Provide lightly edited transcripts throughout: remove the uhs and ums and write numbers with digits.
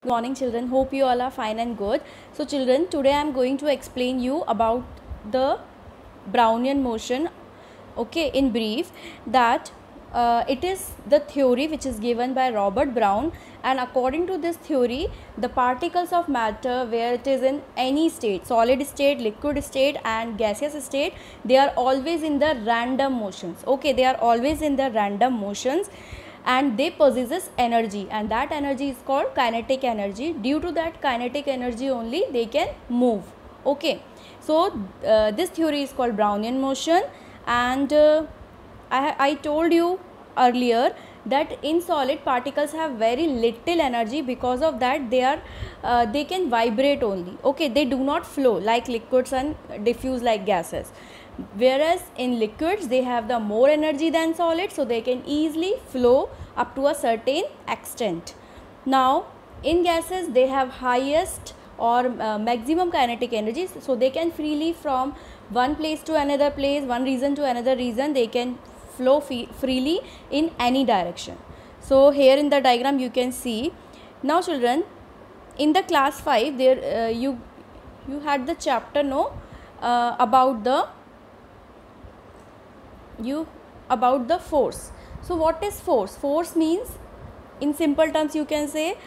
Good morning children, hope you all are fine and good. So children, today I am going to explain you about the Brownian motion, okay, in brief, that it is the theory which is given by Robert Brown, and according to this theory the particles of matter, where it is in any state, solid state, liquid state and gaseous state, they are always in the random motions, okay, they are always in the random motions, and they possesses energy, and that energy is called kinetic energy. Due to that kinetic energy only they can move, okay. So this theory is called Brownian motion, and I told you earlier that in solid particles have very little energy. Because of that they can vibrate only, okay, they do not flow like liquids and diffuse like gases, whereas in liquids they have the more energy than solids, so they can easily flow up to a certain extent. Now in gases they have highest or maximum kinetic energy, so they can freely from one place to another place, one region to another region, they can flow freely in any direction. So here in the diagram you can see. Now children, in the class 5 there you had the chapter about the force. So what is force? Force means, in simple terms you can say,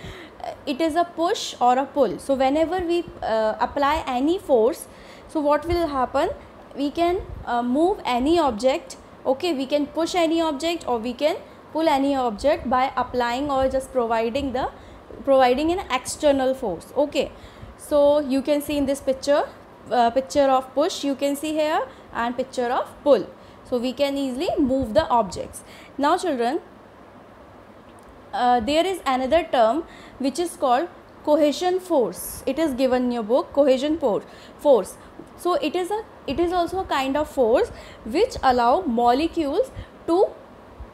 it is a push or a pull. So whenever we apply any force, so what will happen, we can move any object, okay, we can push any object or we can pull any object by applying or just providing an external force, okay. So you can see in this picture of push you can see here, and picture of pull, so we can easily move the objects. Now children, there is another term which is called cohesion force. It is given in your book, cohesion force. So it is also a kind of force which allow molecules to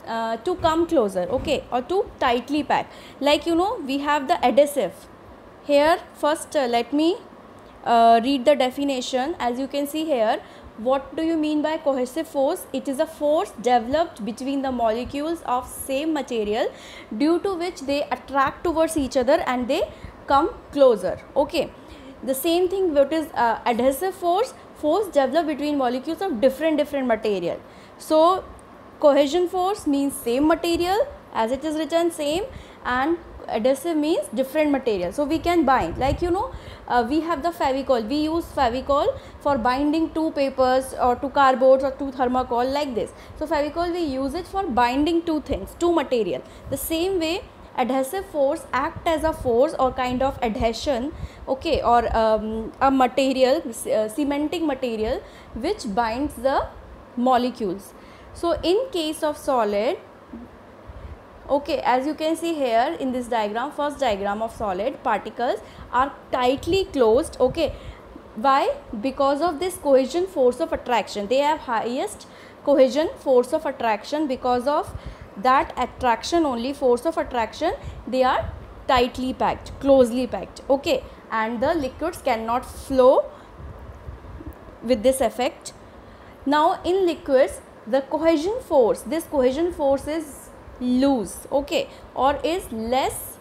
come closer, okay, or to tightly pack. Like we have the adhesive here. First let me read the definition. As you can see here, what do you mean by cohesive force? It is a force developed between the molecules of same material, due to which they attract towards each other and they come closer, okay. The same thing what is adhesive force developed between molecules of different material. So cohesion force means same material, as it is written same, and adhesive means different material. So we can bind, like we have the Fevicol. We use Fevicol for binding two papers or two cardboards or two thermocol, like this. So Fevicol, we use it for binding two things, two material. The same way adhesive force act as a force or kind of adhesion, okay, or a material, cementing material, which binds the molecules. So in case of solid, okay, as you can see here in this diagram, first diagram of solid, particles are tightly closed, okay. Why? Because of this cohesion force of attraction. They have highest cohesion force of attraction. Because of that attraction only, force of attraction, they are tightly packed, closely packed, okay, and the liquids cannot flow with this effect. Now in liquids, the cohesion force, this cohesion force is loose, okay, or is less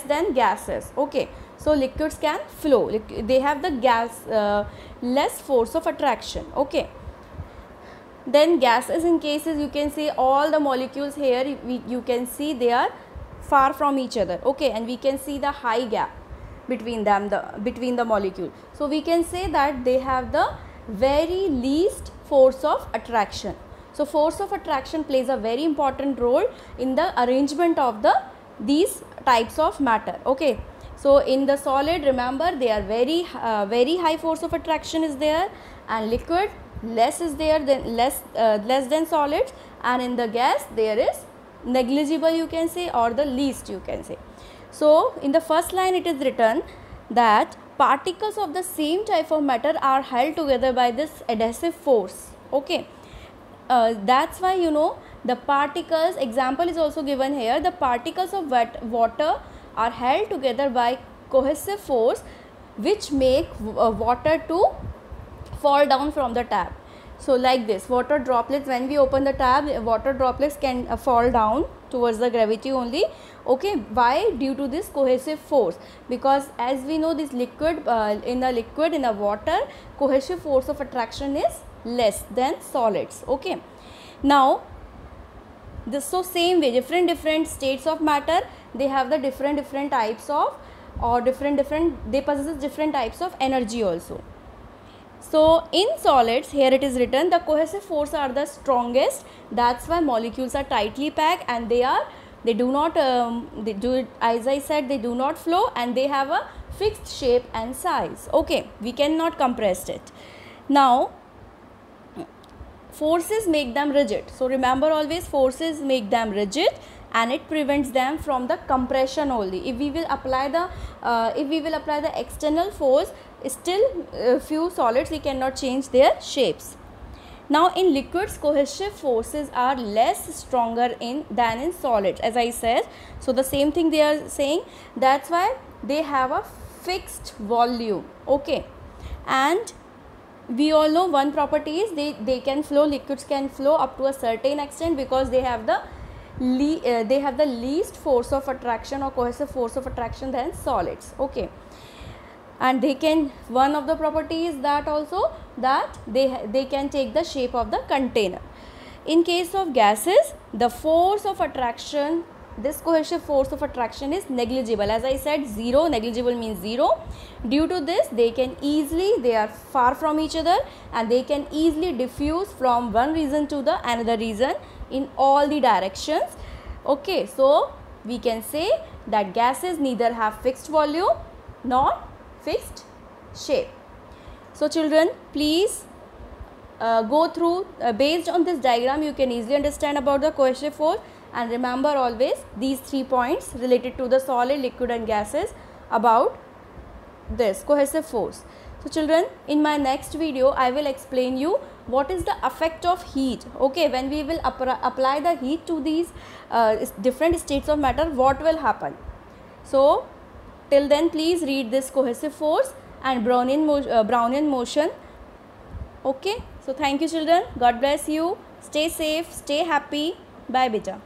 than gases, okay. So liquids can flow, they have the less force of attraction, okay. Then gases, in cases you can see all the molecules here, you can see they are far from each other, okay, and we can see the high gap between them, between the molecule. So we can say that they have the very least force of attraction. So force of attraction plays a very important role in the arrangement of these types of matter, okay. So in the solid, remember, they are very high force of attraction is there, and liquid less is there than less than solids, and in the gas there is negligible, you can say, or the least, you can say. So in the first line it is written that particles of the same type of matter are held together by this adhesive force, okay. That's why the particles, example is also given here, the particles of water are held together by cohesive force, which make water to fall down from the tap. So like this, water droplets, when we open the tab, water droplets can fall down towards the gravity only. Okay, why? Due to this cohesive force, because as we know, this liquid in a water, cohesive force of attraction is less than solids. Okay, now this, so same way, different states of matter, they have the different types of, or they possess different types of energy also. So in solids, here it is written, the cohesive force are the strongest. That's why molecules are tightly packed, and they do not as I said, they do not flow, and they have a fixed shape and size. Okay, we cannot compress it. Now forces make them rigid. So remember always, forces make them rigid, and it prevents them from the compression only. If we will apply the external force, still few solids we cannot change their shapes. Now in liquids, cohesive forces are less stronger than in solids, as I said. So the same thing they are saying, that's why they have a fixed volume. Okay, and we all know one property is they can flow, liquids can flow up to a certain extent, because they have the least force of attraction or cohesive force of attraction than solids. Okay, and they can, one of the properties that also, that they can take the shape of the container. In case of gases, the force of attraction, this cohesive force of attraction is negligible. As I said, zero, negligible means zero. Due to this, they are far from each other, and they can easily diffuse from one region to the another region in all the directions. Okay, so we can say that gases neither have fixed volume nor fixed shape. So children, please go through, based on this diagram you can easily understand about the cohesive force, and remember always these 3 points related to the solid, liquid and gases about this cohesive force. So children, in my next video I will explain you what is the effect of heat. Okay, when we will apply the heat to these different states of matter, what will happen. So till then, please read this cohesive force and Brownian motion. Okay, so thank you children, God bless you, stay safe, stay happy, bye beta.